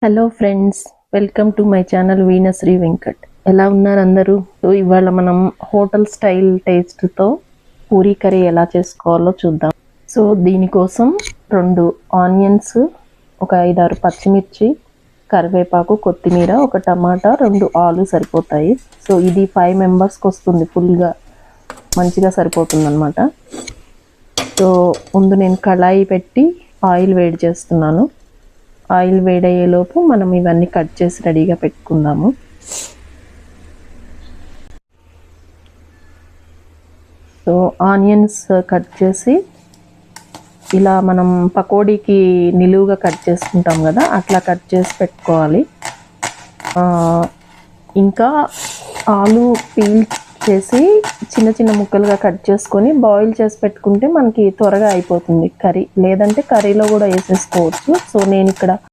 Hello friends, welcome to my channel Veenasri Venkat. ఎలా ఉన్నారు అందరూ? సో ఇవాళ మనం హోటల్ స్టైల్ టేస్ట్తో పూరీ కర్రీ ఎలా చేసుకోవాలో చూద్దాం. సో దీనికోసం 2 ఆనియన్స్, ఒక 5-6 పచ్చిమిర్చి, కరివేపాకు, కొత్తిమీర, ఒక టమాటా, 2 ఆలు సరిపోతాయి. సో ఇది 5 మెంబర్స్కి వస్తుంది, ఫుల్గా మంచిగా సరిపోతుంది అనమాట. సో ముందు నేను కళాయి పెట్టి ఆయిల్ వేడి చేస్తున్నాను. ఆయిల్ వేడయ్యేలోపు మనం ఇవన్నీ కట్ చేసి రెడీగా పెట్టుకుందాము. సో ఆనియన్స్ కట్ చేసి ఇలా మనం పకోడీకి నిలువుగా కట్ చేసుకుంటాం కదా, అట్లా కట్ చేసి పెట్టుకోవాలి. ఇంకా ఆలు పీల్ చేసి చిన్న చిన్న ముక్కలుగా కట్ చేసుకొని బాయిల్ చేసి పెట్టుకుంటే మనకి త్వరగా అయిపోతుంది కర్రీ. లేదంటే కర్రీలో కూడా వేసేసుకోవచ్చు. సో నేను ఇక్కడ